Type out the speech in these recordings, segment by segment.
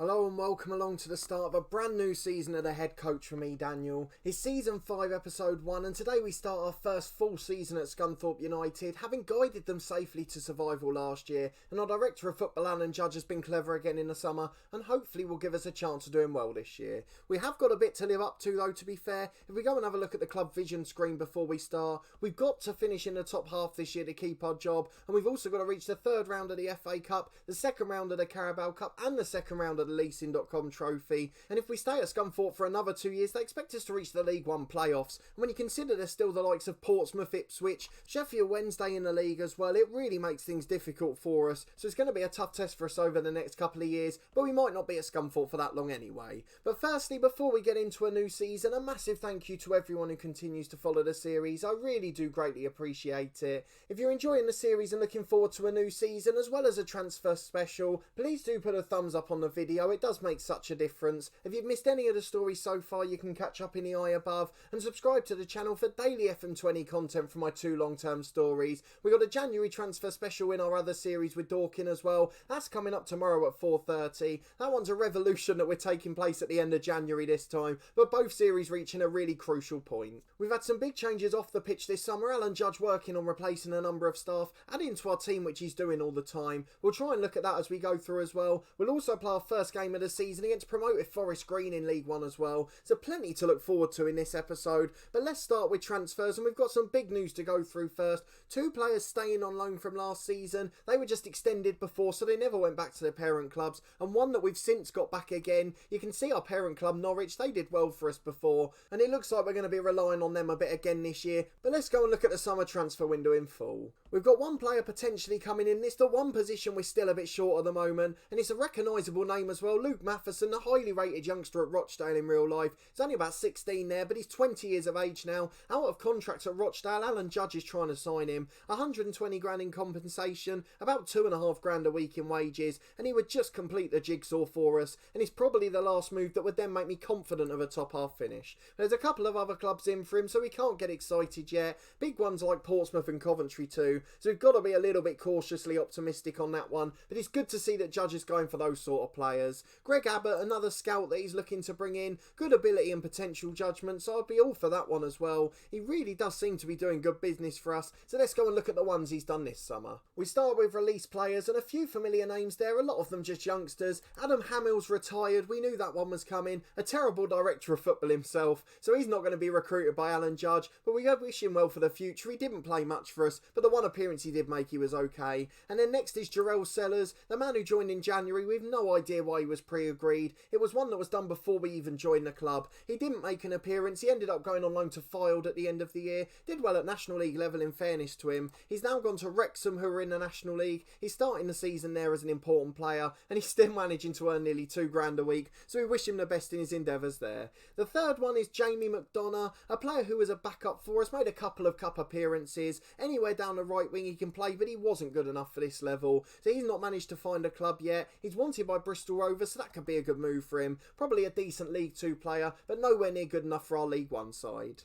Hello and welcome along to the start of a brand new season of The Head Coach for me, Daniel. It's Season 5, Episode 1, and today we start our first full season at Scunthorpe United, having guided them safely to survival last year, and our Director of Football, Alan Judge, has been clever again in the summer, and hopefully will give us a chance of doing well this year. We have got a bit to live up to though, to be fair. If we go and have a look at the club vision screen before we start, we've got to finish in the top half this year to keep our job, and we've also got to reach the third round of the FA Cup, the second round of the Carabao Cup, and the second round of the Leasing.com trophy. And if we stay at Scunthorpe for another 2 years, they expect us to reach the League One playoffs. And when you consider there's still the likes of Portsmouth, Ipswich, Sheffield Wednesday in the league as well, it really makes things difficult for us. So it's going to be a tough test for us over the next couple of years, but we might not be at Scunthorpe for that long anyway. But firstly, before we get into a new season, a massive thank you to everyone who continues to follow the series. I really do greatly appreciate it. If you're enjoying the series and looking forward to a new season as well as a transfer special, please do put a thumbs up on the video. It does make such a difference. If you've missed any of the stories so far, you can catch up in the eye above and subscribe to the channel for daily FM20 content from my 2 long-term stories. We got a January transfer special in our other series with Dawson as well. That's coming up tomorrow at 4:30. That one's a revolution that we're taking place at the end of January this time, but both series reaching a really crucial point. We've had some big changes off the pitch this summer. Alan Judge working on replacing a number of staff, adding to our team, which he's doing all the time. We'll try and look at that as we go through as well. We'll also play our first game of the season against promoted Forest Green in League One as well. So plenty to look forward to in this episode. But let's start with transfers, and we've got some big news to go through first. 2 players staying on loan from last season. They were just extended before, so they never went back to their parent clubs. And one that we've since got back again. You can see our parent club, Norwich, they did well for us before. And it looks like we're going to be relying on them a bit again this year. But let's go and look at the summer transfer window in full. We've got one player potentially coming in. It's the one position we're still a bit short at the moment. And it's a recognisable name as well. Matheson, a highly rated youngster at Rochdale in real life. He's only about 16 there, but he's 20 years of age now. Out of contract at Rochdale, Alan Judge is trying to sign him. 120 grand in compensation, about 2.5 grand a week in wages, and he would just complete the jigsaw for us, and it's probably the last move that would then make me confident of a top half finish. There's a couple of other clubs in for him, so we can't get excited yet. Big ones like Portsmouth and Coventry too, so we've got to be a little bit cautiously optimistic on that one, but it's good to see that Judge is going for those sort of players. Greg Abbott, another scout that he's looking to bring in, good ability and potential judgment, so I'd be all for that one as well. He really does seem to be doing good business for us, so let's go and look at the ones he's done this summer. We start with released players, and a few familiar names there, a lot of them just youngsters. Adam Hamill's retired, we knew that one was coming, a terrible director of football himself, so he's not going to be recruited by Alan Judge, but we wish him well for the future. He didn't play much for us, but the one appearance he did make, he was okay. And then next is Jarrell Sellers, the man who joined in January. We've no idea why he was pre-agreed. It was one that was done before we even joined the club. He didn't make an appearance. He ended up going on loan to Fylde at the end of the year. Did well at National League level, in fairness to him. He's now gone to Wrexham, who are in the National League. He's starting the season there as an important player, and he's still managing to earn nearly 2 grand a week, so we wish him the best in his endeavours there. The third one is Jamie Mcdonough, a player who was a backup for us, made a couple of cup appearances. Anywhere down the right wing he can play, but he wasn't good enough for this level, so he's not managed to find a club yet. He's wanted by Bristol Rovers, so that could be a good move for him. Probably a decent League 2 player, but nowhere near good enough for our League 1 side.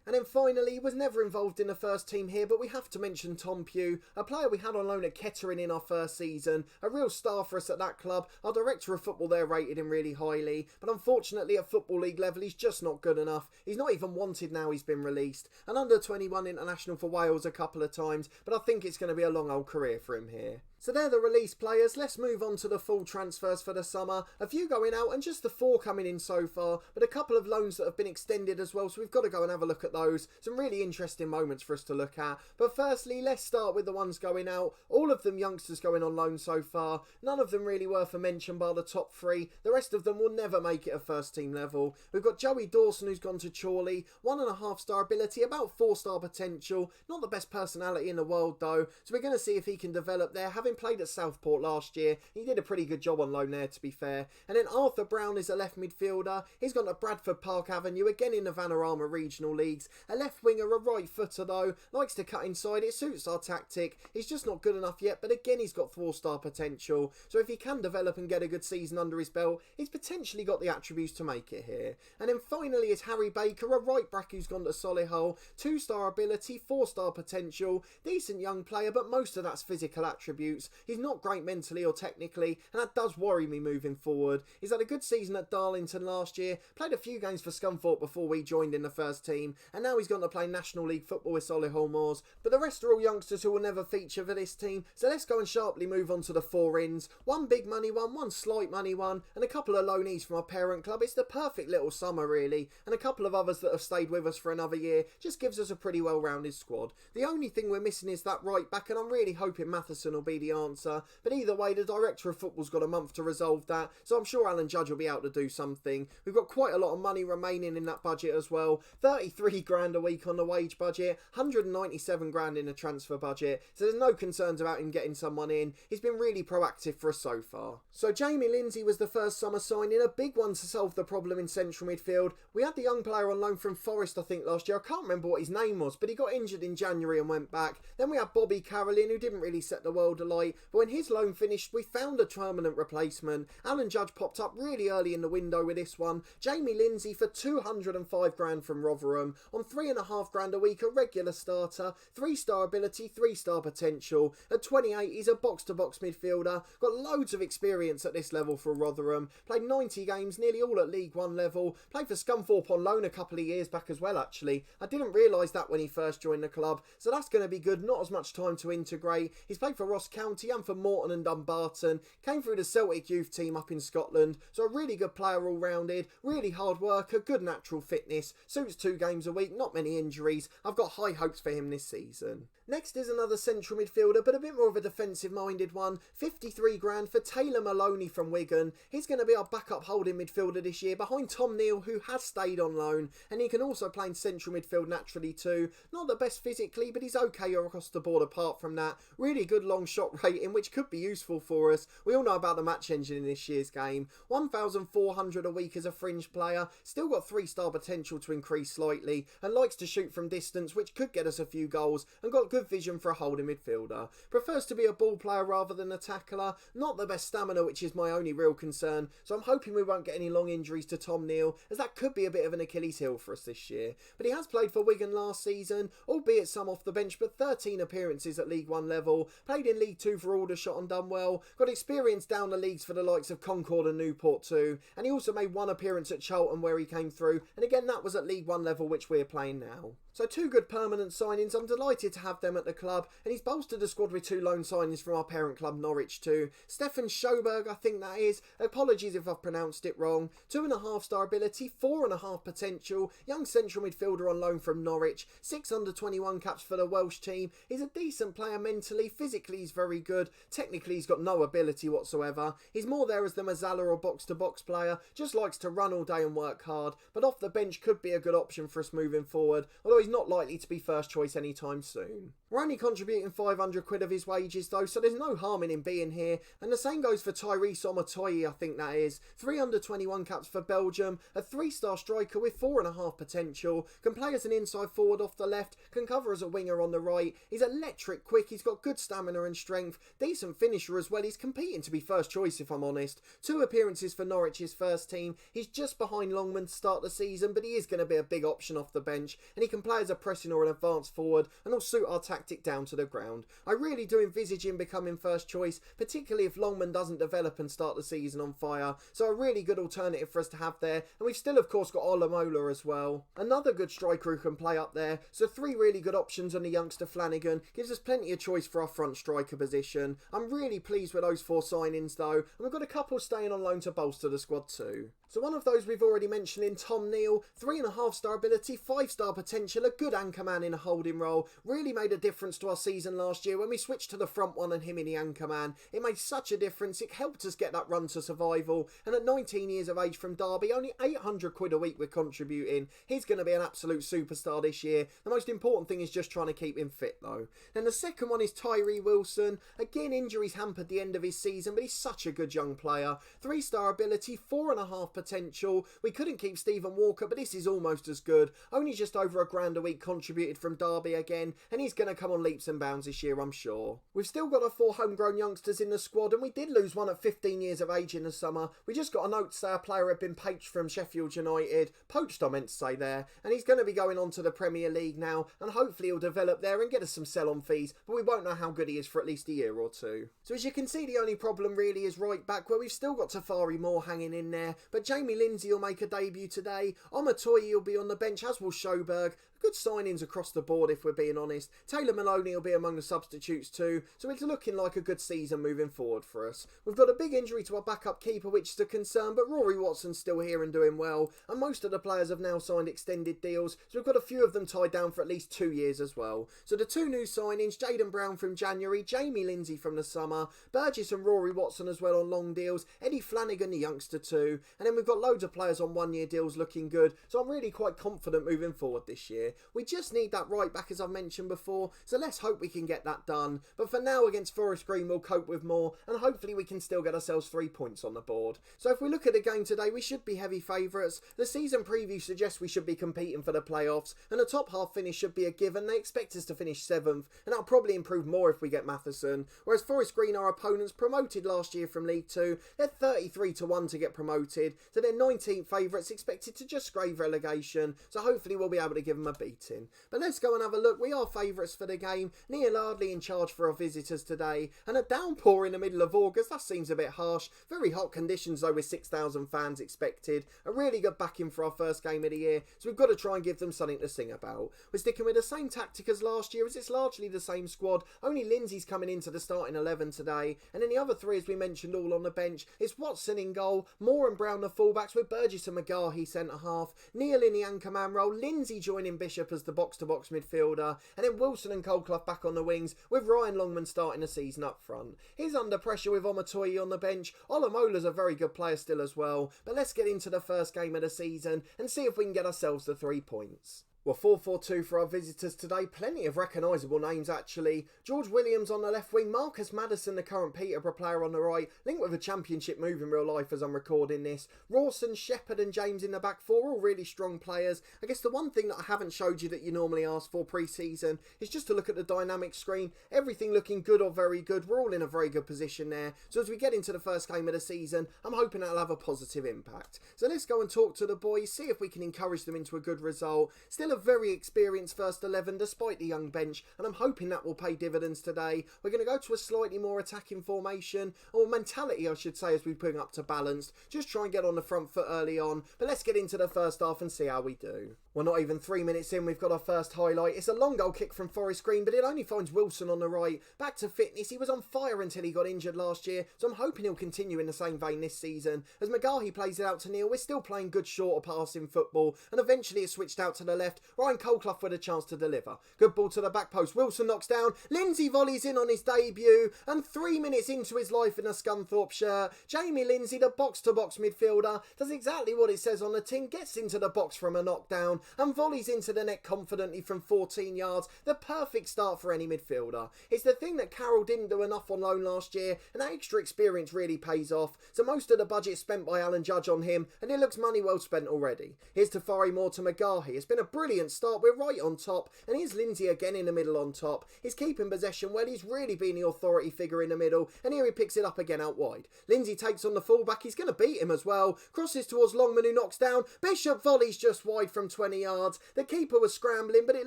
And then finally, he was never involved in the first team here, but we have to mention Tom Pugh, a player we had on loan at Kettering in our first season, a real star for us at that club. Our director of football there rated him really highly, but unfortunately at Football League level he's just not good enough. He's not even wanted now he's been released. An under-21 international for Wales a couple of times, but I think it's going to be a long old career for him here. So they're the release players. Let's move on to the full transfers for the summer. A few going out and just the 4 coming in so far, but a couple of loans that have been extended as well, so we've got to go and have a look at those. Some really interesting moments for us to look at. But firstly, let's start with the ones going out. All of them youngsters going on loan so far. None of them really worth a mention bar the top 3. The rest of them will never make it at first team level. We've got Joey Dawson, who's gone to Chorley. 1.5 star ability, about 4 star potential. Not the best personality in the world though, so we're going to see if he can develop there. Having played at Southport last year, he did a pretty good job on loan there, to be fair. And then Arthur Brown is a left midfielder. He's gone to Bradford Park Avenue, again in the Vanarama regional leagues. A left winger, a right footer though, likes to cut inside. It suits our tactic. He's just not good enough yet, but again he's got 4 star potential, so if he can develop and get a good season under his belt, he's potentially got the attributes to make it here. And then finally is Harry Baker, a right back who's gone to Solihull. 2 star ability, 4 star potential, decent young player, but most of that's physical attributes. suits. He's not great mentally or technically, and that does worry me moving forward. He's had a good season at Darlington last year, played a few games for Scunthorpe before we joined in the first team, and now he's gone to play National League football with Solihull Moors. But the rest are all youngsters who will never feature for this team, so let's go and sharply move on to the four ins. One big money one slight money one, and a couple of loanees from our parent club. It's the perfect little summer really, and a couple of others that have stayed with us for another year. Just gives us a pretty well-rounded squad. The only thing we're missing is that right back, and I'm really hoping Matheson will be the answer, but either way the director of football's got a month to resolve that, so I'm sure Alan Judge will be able to do something. We've got quite a lot of money remaining in that budget as well. 33 grand a week on the wage budget, 197 grand in the transfer budget, so there's no concerns about him getting someone in. He's been really proactive for us so far. So Jamie Lindsay was the first summer signing, a big one to solve the problem in central midfield. We had the young player on loan from Forest I think last year. I can't remember what his name was, but he got injured in January and went back. Then we had Bobby Carolyn, who didn't really set the world alight, but when his loan finished we found a permanent replacement. Alan Judge popped up really early in the window with this one. Jamie Lindsay for 205 grand from Rotherham, on 3.5 grand a week, a regular starter, 3-star ability, 3-star potential. At 28 he's a box-to-box midfielder, got loads of experience at this level for Rotherham, played 90 games, nearly all at League 1 level, played for Scunthorpe on loan a couple of years back as well actually. I didn't realise that when he first joined the club, so that's going to be good, not as much time to integrate. He's played for Ross County and for Morton and Dumbarton, came through the Celtic youth team up in Scotland, so a really good player all rounded, really hard worker, good natural fitness, suits 2 games a week, not many injuries. I've got high hopes for him this season. Next is another central midfielder, but a bit more of a defensive minded one. 53 grand for Taylor Maloney from Wigan. He's going to be our backup holding midfielder this year behind Tom Neal, who has stayed on loan, and he can also play in central midfield naturally too. Not the best physically, but he's okay across the board apart from that. Really good long shot rating, which could be useful for us. We all know about the match engine in this year's game. 1,400 a week as a fringe player, still got 3-star potential to increase slightly, and likes to shoot from distance, which could get us a few goals, and got good vision for a holding midfielder. Prefers to be a ball player rather than a tackler. Not the best stamina, which is my only real concern, so I'm hoping we won't get any long injuries to Tom Neal, as that could be a bit of an Achilles heel for us this year. But he has played for Wigan last season, albeit some off the bench, but 13 appearances at League 1 level, played in League 2 for Aldershot and done well, got experience down the leagues for the likes of Concord and Newport too, and he also made 1 appearance at Charlton where he came through, and again that was at League 1 level, which we're playing now. So 2 good permanent signings. I'm delighted to have them at the club, and he's bolstered the squad with 2 loan signings from our parent club Norwich too. Stefan Schoberg, I think that is, apologies if I've pronounced it wrong. 2.5-star ability, 4.5 potential, young central midfielder on loan from Norwich, 6 under-21 caps for the Welsh team. He's a decent player mentally, physically he's very good, technically he's got no ability whatsoever. He's more there as the Mazzala or box-to-box player, just likes to run all day and work hard, but off the bench could be a good option for us moving forward, although he's not likely to be first choice anytime soon. We're only contributing 500 quid of his wages though, so there's no harm in him being here, and the same goes for Tyree Wilson, I think that is. 3 under-21 caps for Belgium, a 3-star striker with 4.5 potential, can play as an inside forward off the left, can cover as a winger on the right. He's electric quick, he's got good stamina and strength, decent finisher as well. He's competing to be first choice if I'm honest. 2 appearances for Norwich's first team. He's just behind Longman to start the season, but he is going to be a big option off the bench, and he can play as a pressing or an advanced forward, and will suit our tactic down to the ground. I really do envisage him becoming first choice, particularly if Longman doesn't develop and start the season on fire, so a really good alternative for us to have there. And we've still of course got Olamola as well, another good striker who can play up there, so 3 really good options on the youngster Flanagan, gives us plenty of choice for our front striker position. I'm really pleased with those 4 signings though, and we've got a couple staying on loan to bolster the squad too. So one of those we've already mentioned in Tom Neal, 3.5-star ability, 5-star potential, a good anchor man in a holding role, really made a difference to our season last year when we switched to the front one and him in the anchor man. It made such a difference, it helped us get that run to survival, and at 19 years of age from Derby, only 800 quid a week we're contributing. He's going to be an absolute superstar this year. The most important thing is just trying to keep him fit though. Then the second one is Tyree Wilson. Again, injuries hampered the end of his season, but he's such a good young player. 3-star ability, 4.5 potential. We couldn't keep Stephen Walker, but this is almost as good. Only just over £1 van der Week contributed from Derby again, and he's going to come on leaps and bounds this year, I'm sure. We've still got our 4 homegrown youngsters in the squad, and we did lose one at 15 years of age in the summer. We just got a note to say our player had been poached from Sheffield United, poached I meant to say there, and he's going to be going on to the Premier League now, and hopefully he'll develop there and get us some sell-on fees, but we won't know how good he is for at least a year or two. So as you can see, the only problem really is right back, where we've still got Tyree Moore hanging in there, but Jamie Lindsay will make a debut today. Omatoye will be on the bench, as will Sjoberg. Good signings across the board, if we're being honest. Taylor Maloney will be among the substitutes too, so it's looking like a good season moving forward for us. We've got a big injury to our backup keeper, which is a concern, but Rory Watson's still here and doing well, and most of the players have now signed extended deals, so we've got a few of them tied down for at least 2 years as well. So the 2 new signings, Jaden Brown from January, Jamie Lindsay from the summer, Burgess and Rory Watson as well on long deals, Eddie Flanagan, the youngster too, and then we've got loads of players on 1-year deals looking good, so I'm really quite confident moving forward this year. We just need that right back, as I've mentioned before, so let's hope we can get that done. But for now, against Forest Green, we'll cope with more, and hopefully we can still get ourselves 3 points on the board. So if we look at the game today, we should be heavy favourites. The season preview suggests we should be competing for the playoffs, and a top half finish should be a given. They expect us to finish 7th, and that'll probably improve more if we get Matheson. Whereas Forest Green, our opponents, promoted last year from League 2, they're 33-1 to get promoted, so they're 19th favourites, expected to just scrape relegation, so hopefully we'll be able to give them a beating. But let's go and have a look. We are favourites for the game. Neal hardly in charge for our visitors today, and a downpour in the middle of August, that seems a bit harsh. Very hot conditions though, with 6,000 fans expected. A really good backing for our first game of the year, so we've got to try and give them something to sing about. We're sticking with the same tactic as last year, as it's largely the same squad. Only Lindsay's coming into the starting 11 today, and then the other 3, as we mentioned, all on the bench. It's Watson in goal, Moore and Brown the fullbacks, with Burgess and McGarhy centre half, Neal in the anchor man role, Lindsay joining Bishop as the box-to-box midfielder, and then Wilson and Coldclough back on the wings, with Ryan Longman starting the season up front. He's under pressure with Omatoye on the bench. Olamola's a very good player still as well, but let's get into the first game of the season and see if we can get ourselves the 3 points. Well, 4-4-2 for our visitors today. Plenty of recognisable names, actually. George Williams on the left wing. Marcus Matheson, the current Peterborough player, on the right. Linked with a championship move in real life as I'm recording this. Rawson, Shepherd and James in the back 4. All really strong players. I guess the one thing that I haven't showed you that you normally ask for pre-season is just to look at the dynamic screen. Everything looking good or very good. We're all in a very good position there. So as we get into the first game of the season, I'm hoping that'll have a positive impact. So let's go and talk to the boys, see if we can encourage them into a good result. Still a very experienced first 11 despite the young bench, and I'm hoping that will pay dividends today. We're going to go to a slightly more attacking formation, or mentality I should say, as we bring up to balanced. Just try and get on the front foot early on, but let's get into the first half and see how we do. Well, not even 3 minutes in, we've got our first highlight. It's a long goal kick from Forest Green, but it only finds Wilson on the right. Back to fitness. He was on fire until he got injured last year, so I'm hoping he'll continue in the same vein this season. As McGarhy plays it out to Neal, we're still playing good shorter passing football, and eventually it's switched out to the left. Ryan Coldclough with a chance to deliver. Good ball to the back post. Wilson knocks down. Lindsay volleys in on his debut, and 3 minutes into his life in a Scunthorpe shirt, Jamie Lindsay, the box-to-box midfielder, does exactly what it says on the tin, gets into the box from a knockdown, and volleys into the net confidently from 14 yards. The perfect start for any midfielder. It's the thing that Carroll didn't do enough on loan last year, and that extra experience really pays off. So most of the budget spent by Alan Judge on him, and it looks money well spent already. Here's Tyree Moore to McGarhy. It's been a brilliant start. We're right on top, and here's Lindsay again in the middle on top. He's keeping possession well. He's really been the authority figure in the middle, and here he picks it up again out wide. Lindsay takes on the fullback. He's going to beat him as well. Crosses towards Longman, who knocks down. Bishop volleys just wide from 20 yards. The keeper was scrambling, but it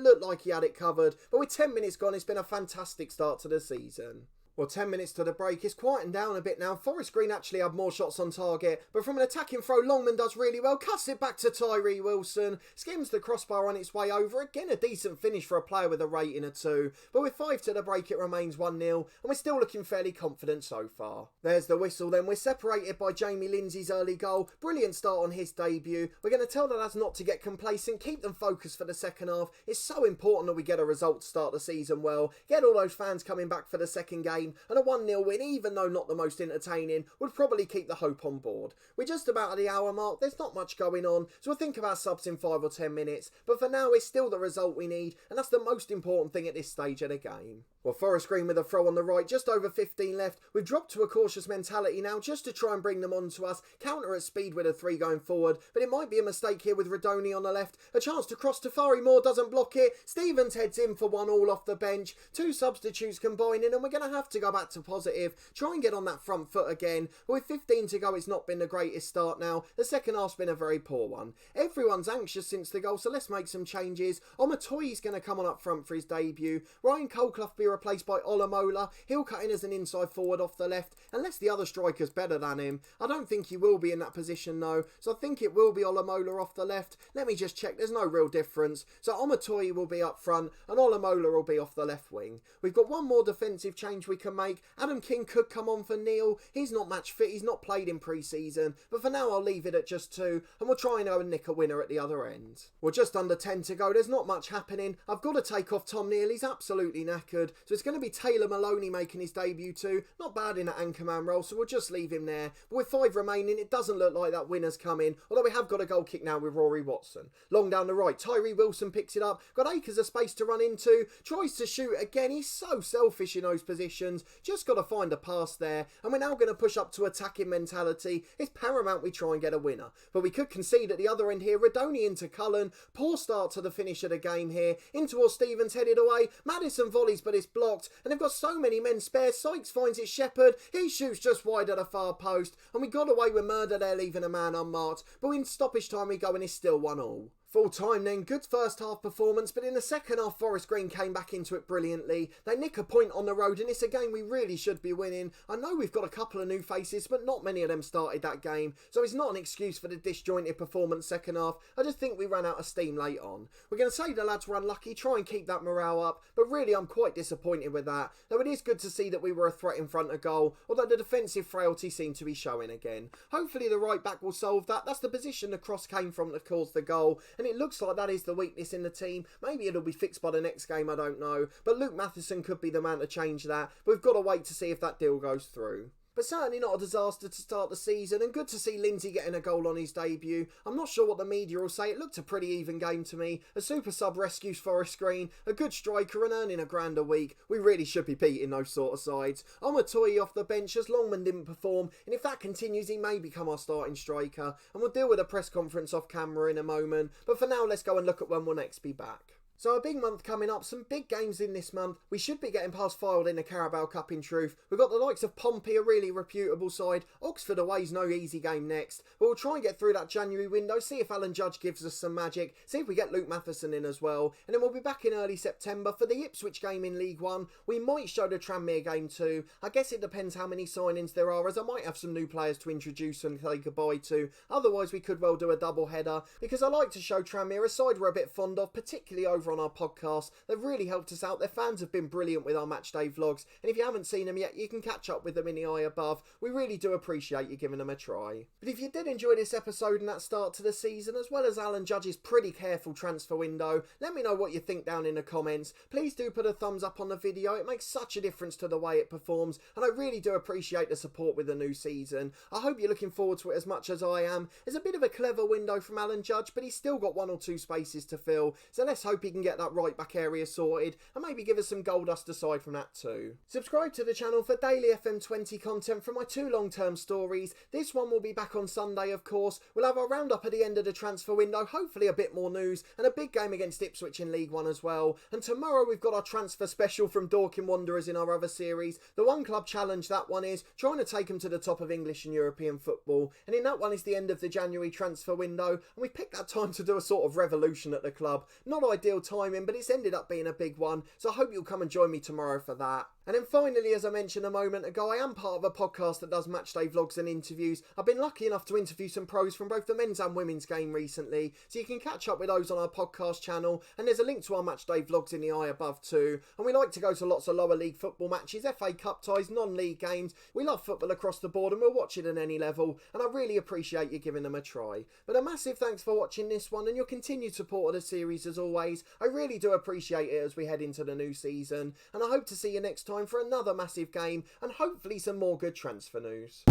looked like he had it covered. But with 10 minutes gone, it's been a fantastic start to the season. Well, 10 minutes to the break. It's quieting down a bit now. Forest Green actually had more shots on target, but from an attacking throw, Longman does really well. Cuts it back to Tyree Wilson. Skims the crossbar on its way over. Again, a decent finish for a player with a rating of 2. But with 5 to the break, it remains 1-0, and we're still looking fairly confident so far. There's the whistle then. We're separated by Jamie Lindsay's early goal. Brilliant start on his debut. We're going to tell the lads not to get complacent. Keep them focused for the second half. It's so important that we get a result to start the season well. Get all those fans coming back for the second game. And a 1-0 win, even though not the most entertaining, would probably keep the hope on board. We're just about at the hour mark. There's not much going on, so we'll think about subs in 5 or 10 minutes. But for now, it's still the result we need, and that's the most important thing at this stage of the game. Well, Forest Green with a throw on the right, just over 15 left. We've dropped to a cautious mentality now just to try and bring them on to us. Counter at speed with a 3 going forward, but it might be a mistake here with Rodoni on the left. A chance to cross to Tyree Moore, doesn't block it. Stevens heads in for 1-1 off the bench. 2 substitutes combining and we're going to have to go back to positive. Try and get on that front foot again. But with 15 to go, it's not been the greatest start now. The second half's been a very poor one. Everyone's anxious since the goal, so let's make some changes. Omatoi's going to come on up front for his debut. Ryan Colclough be replaced by Olamola. He'll cut in as an inside forward off the left, unless the other striker's better than him. I don't think he will be in that position though, so I think it will be Olamola off the left. Let me just check, there's no real difference. So Omatoi will be up front and Olamola will be off the left wing. We've got one more defensive change we can make. Adam King could come on for Neal. He's not match fit, he's not played in pre-season, but for now I'll leave it at just 2 and we'll try and go and nick a winner at the other end. We're just under 10 to go, there's not much happening. I've got to take off Tom Neal, he's absolutely knackered, so it's going to be Taylor Maloney making his debut too. Not bad in that anchorman role, so we'll just leave him there. But with 5 remaining, it doesn't look like that winner's coming, although we have got a goal kick now with Rory Watson. Long down the right, Tyree Wilson picks it up, got acres of space to run into, tries to shoot again. He's so selfish in those positions, just got to find a pass there, and we're now going to push up to attacking mentality. It's paramount we try and get a winner, but we could concede at the other end here. Rodoni into Cullen, poor start to the finish of the game here, in towards Stevens, headed away, Matheson volleys but it's blocked, and they've got so many men spare. Sykes finds it Shepherd, he shoots just wide at a far post, and we got away with murder there, leaving a man unmarked, but in stoppage time we go and it's still 1-1. Full time then, good first half performance, but in the second half Forest Green came back into it brilliantly. They nick a point on the road and it's a game we really should be winning. I know we've got a couple of new faces, but not many of them started that game, so it's not an excuse for the disjointed performance second half. I just think we ran out of steam late on. We're going to say the lads were unlucky, try and keep that morale up, but really I'm quite disappointed with that, though it is good to see that we were a threat in front of goal, although the defensive frailty seemed to be showing again. Hopefully the right back will solve that. That's the position the cross came from that caused the goal, and it looks like that is the weakness in the team. Maybe it'll be fixed by the next game, I don't know, but Luke Matheson could be the man to change that, but we've got to wait to see if that deal goes through. But certainly not a disaster to start the season, and good to see Lindsay getting a goal on his debut. I'm not sure what the media will say, it looked a pretty even game to me. A super sub rescues Forest Green, a good striker and earning £1,000 a week. We really should be beating those sort of sides. Omatoi off the bench as Longman didn't perform, and if that continues he may become our starting striker, and we'll deal with a press conference off camera in a moment, but for now let's go and look at when we'll next be back. So a big month coming up, some big games in this month. We should be getting past Fylde in the Carabao Cup in truth. We've got the likes of Pompey, a really reputable side. Oxford away's no easy game next. But we'll try and get through that January window, see if Alan Judge gives us some magic, see if we get Luke Matheson in as well. And then we'll be back in early September for the Ipswich game in League One. We might show the Tranmere game too. I guess it depends how many signings there are, as I might have some new players to introduce and say goodbye to. Otherwise we could well do a double header, because I like to show Tranmere, a side we're a bit fond of, particularly over on our podcast. They've really helped us out. Their fans have been brilliant with our matchday vlogs, and if you haven't seen them yet, you can catch up with them in the eye above. We really do appreciate you giving them a try. But if you did enjoy this episode and that start to the season, as well as Alan Judge's pretty careful transfer window, let me know what you think down in the comments. Please do put a thumbs up on the video, it makes such a difference to the way it performs, and I really do appreciate the support with the new season. I hope you're looking forward to it as much as I am. It's a bit of a clever window from Alan Judge, but he's still got 1 or 2 spaces to fill, so let's hope he can get that right back area sorted and maybe give us some goal dust aside from that too. Subscribe to the channel for daily FM20 content from my 2 long-term stories. This one will be back on Sunday, of course. We'll have our roundup at the end of the transfer window, hopefully a bit more news, and a big game against Ipswich in League One as well. And tomorrow we've got our transfer special from Dorking Wanderers in our other series. The One Club Challenge, that one is trying to take them to the top of English and European football, and in that one is the end of the January transfer window, and we picked that time to do a sort of revolution at the club. Not ideal timing, but it's ended up being a big one, so I hope you'll come and join me tomorrow for that. And then finally, as I mentioned a moment ago, I am part of a podcast that does matchday vlogs and interviews. I've been lucky enough to interview some pros from both the men's and women's game recently, so you can catch up with those on our podcast channel, and there's a link to our matchday vlogs in the eye above too. And we like to go to lots of lower league football matches, FA Cup ties, non-league games. We love football across the board and we'll watch it at any level, and I really appreciate you giving them a try. But a massive thanks for watching this one and your continued support of the series as always. I really do appreciate it as we head into the new season, and I hope to see you next time for another massive game and hopefully some more good transfer news.